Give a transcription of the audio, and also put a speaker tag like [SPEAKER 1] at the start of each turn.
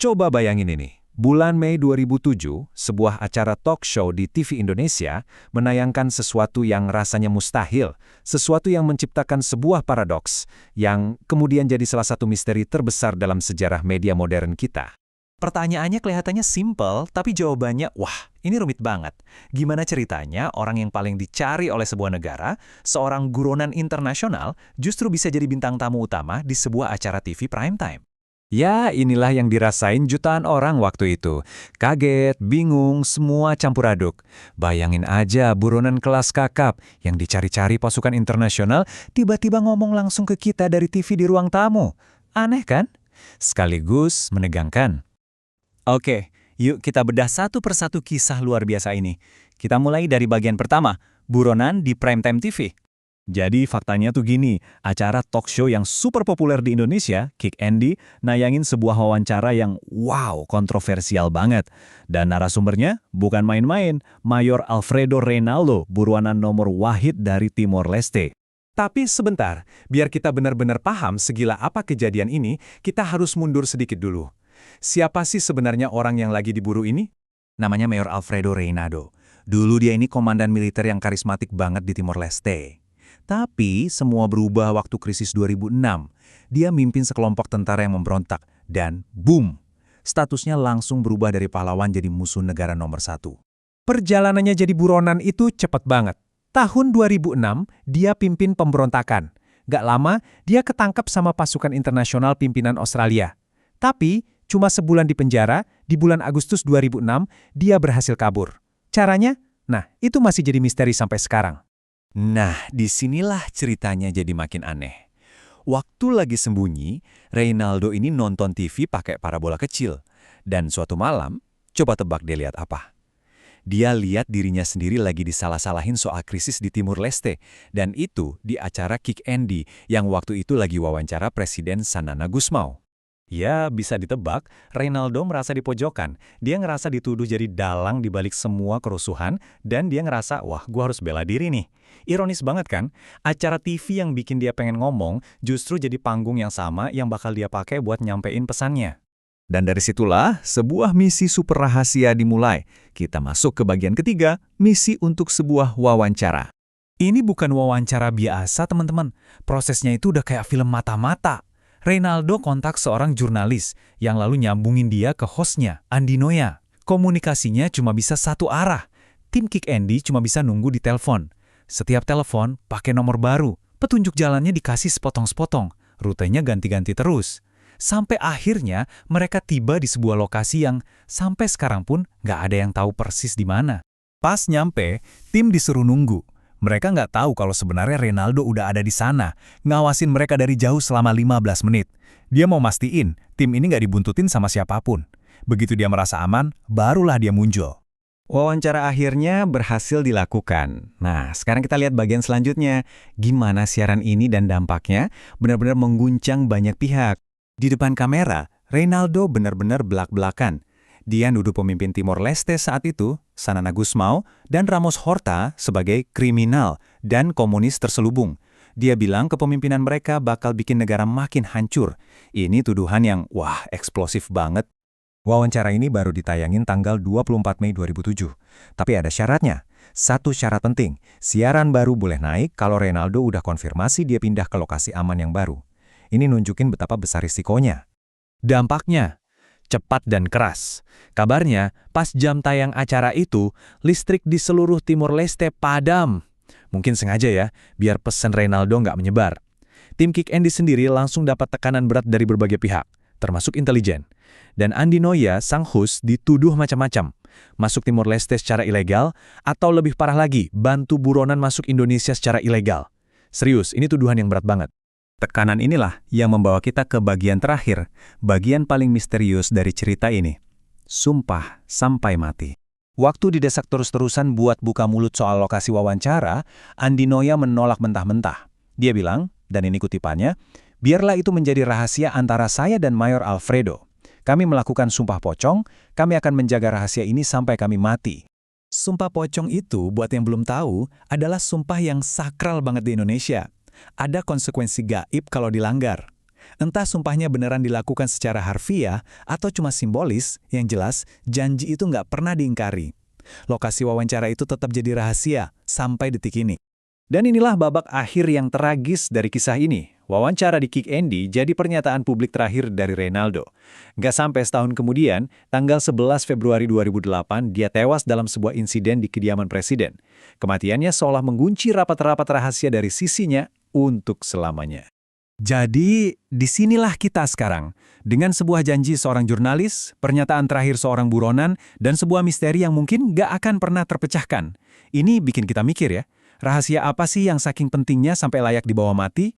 [SPEAKER 1] Coba bayangin ini. Bulan Mei 2007, sebuah acara talk show di TV Indonesia menayangkan sesuatu yang rasanya mustahil, sesuatu yang menciptakan sebuah paradoks, yang kemudian jadi salah satu misteri terbesar dalam sejarah media modern kita.
[SPEAKER 2] Pertanyaannya kelihatannya simpel, tapi jawabannya, wah, ini rumit banget. Gimana ceritanya orang yang paling dicari oleh sebuah negara, seorang buronan internasional, justru bisa jadi bintang tamu utama di sebuah acara TV prime time?
[SPEAKER 1] Ya, inilah yang dirasain jutaan orang waktu itu. Kaget, bingung, semua campur aduk. Bayangin aja buronan kelas kakap yang dicari-cari pasukan internasional tiba-tiba ngomong langsung ke kita dari TV di ruang tamu. Aneh kan? Sekaligus menegangkan.
[SPEAKER 2] Oke, yuk kita bedah satu persatu kisah luar biasa ini. Kita mulai dari bagian pertama, buronan di primetime TV. Jadi faktanya tuh gini, acara talk show yang super populer di Indonesia, Kick Andy, nayangin sebuah wawancara yang wow, kontroversial banget. Dan narasumbernya bukan main-main, Mayor Alfredo Reynaldo, buronan nomor wahid dari Timor Leste.
[SPEAKER 1] Tapi sebentar, biar kita benar-benar paham segila apa kejadian ini, kita harus mundur sedikit dulu. Siapa sih sebenarnya orang yang lagi diburu ini?
[SPEAKER 2] Namanya Mayor Alfredo Reynaldo. Dulu dia ini komandan militer yang karismatik banget di Timor Leste. Tapi semua berubah waktu krisis 2006. Dia mimpin sekelompok tentara yang memberontak. Dan boom! Statusnya langsung berubah dari pahlawan jadi musuh negara nomor 1.
[SPEAKER 1] Perjalanannya jadi buronan itu cepat banget. Tahun 2006, dia pimpin pemberontakan. Gak lama, dia ketangkap sama pasukan internasional pimpinan Australia. Tapi, cuma sebulan di penjara, di bulan Agustus 2006, dia berhasil kabur. Caranya? Nah, itu masih jadi misteri sampai sekarang.
[SPEAKER 2] Nah, disinilah ceritanya jadi makin aneh. Waktu lagi sembunyi, Reynaldo ini nonton TV pakai parabola kecil. Dan suatu malam, coba tebak dia lihat apa? Dia lihat dirinya sendiri lagi disalah-salahin soal krisis di Timur Leste. Dan itu di acara Kick Andy yang waktu itu lagi wawancara Presiden Sanana Gusmao. Ya, bisa ditebak, Reynaldo merasa dipojokkan. Dia ngerasa dituduh jadi dalang di balik semua kerusuhan, dan dia ngerasa, wah, gua harus bela diri nih. Ironis banget kan? Acara TV yang bikin dia pengen ngomong, justru jadi panggung yang sama yang bakal dia pakai buat nyampein pesannya.
[SPEAKER 1] Dan dari situlah, sebuah misi super rahasia dimulai. Kita masuk ke bagian ketiga, misi untuk sebuah wawancara.
[SPEAKER 2] Ini bukan wawancara biasa, teman-teman. Prosesnya itu udah kayak film mata-mata. Reynaldo kontak seorang jurnalis yang lalu nyambungin dia ke hostnya, Andi Noya. Komunikasinya cuma bisa satu arah. Tim Kick Andy cuma bisa nunggu di telepon. Setiap telepon pakai nomor baru. Petunjuk jalannya dikasih sepotong-sepotong. Rutenya ganti-ganti terus. Sampai akhirnya mereka tiba di sebuah lokasi yang sampai sekarang pun nggak ada yang tahu persis di mana. Pas nyampe, tim disuruh nunggu. Mereka nggak tahu kalau sebenarnya Reynaldo udah ada di sana, ngawasin mereka dari jauh selama 15 menit. Dia mau mastiin, tim ini nggak dibuntutin sama siapapun. Begitu dia merasa aman, barulah dia muncul.
[SPEAKER 1] Wawancara akhirnya berhasil dilakukan. Nah, sekarang kita lihat bagian selanjutnya. Gimana siaran ini dan dampaknya benar-benar mengguncang banyak pihak. Di depan kamera, Reynaldo benar-benar belak-belakan. Dia nuduh pemimpin Timor Leste saat itu, Sanana Gusmao, dan Ramos Horta sebagai kriminal dan komunis terselubung. Dia bilang kepemimpinan mereka bakal bikin negara makin hancur. Ini tuduhan yang, wah, eksplosif banget. Wawancara ini baru ditayangin tanggal 24 Mei 2007. Tapi ada syaratnya. Satu syarat penting, siaran baru boleh naik kalau Reynaldo udah konfirmasi dia pindah ke lokasi aman yang baru. Ini nunjukin betapa besar risikonya. Dampaknya cepat dan keras. Kabarnya, pas jam tayang acara itu, listrik di seluruh Timor Leste padam. Mungkin sengaja ya, biar pesan Reynaldo nggak menyebar. Tim Kick Andy sendiri langsung dapat tekanan berat dari berbagai pihak, termasuk intelijen. Dan Andi Noya, sang host, dituduh macam-macam. Masuk Timor Leste secara ilegal, atau lebih parah lagi, bantu buronan masuk Indonesia secara ilegal. Serius, ini tuduhan yang berat banget. Tekanan inilah yang membawa kita ke bagian terakhir, bagian paling misterius dari cerita ini. Sumpah sampai mati. Waktu didesak terus-terusan buat buka mulut soal lokasi wawancara, Andi Noya menolak mentah-mentah. Dia bilang, dan ini kutipannya, biarlah itu menjadi rahasia antara saya dan Mayor Alfredo. Kami melakukan sumpah pocong, kami akan menjaga rahasia ini sampai kami mati. Sumpah pocong itu, buat yang belum tahu, adalah sumpah yang sakral banget di Indonesia. Ada konsekuensi gaib kalau dilanggar.
[SPEAKER 2] Entah sumpahnya beneran dilakukan secara harfiah atau cuma simbolis, yang jelas janji itu nggak pernah diingkari. Lokasi wawancara itu tetap jadi rahasia sampai detik ini.
[SPEAKER 1] Dan inilah babak akhir yang tragis dari kisah ini. Wawancara di Kick Andy jadi pernyataan publik terakhir dari Reynaldo. Nggak sampai setahun kemudian, tanggal 11 Februari 2008, dia tewas dalam sebuah insiden di kediaman presiden. Kematiannya seolah mengunci rapat-rapat rahasia dari sisinya untuk selamanya. Jadi, disinilah kita sekarang. Dengan sebuah janji seorang jurnalis, pernyataan terakhir seorang buronan, dan sebuah misteri yang mungkin nggak akan pernah terpecahkan. Ini bikin kita mikir ya, rahasia apa sih yang saking pentingnya sampai layak dibawa mati?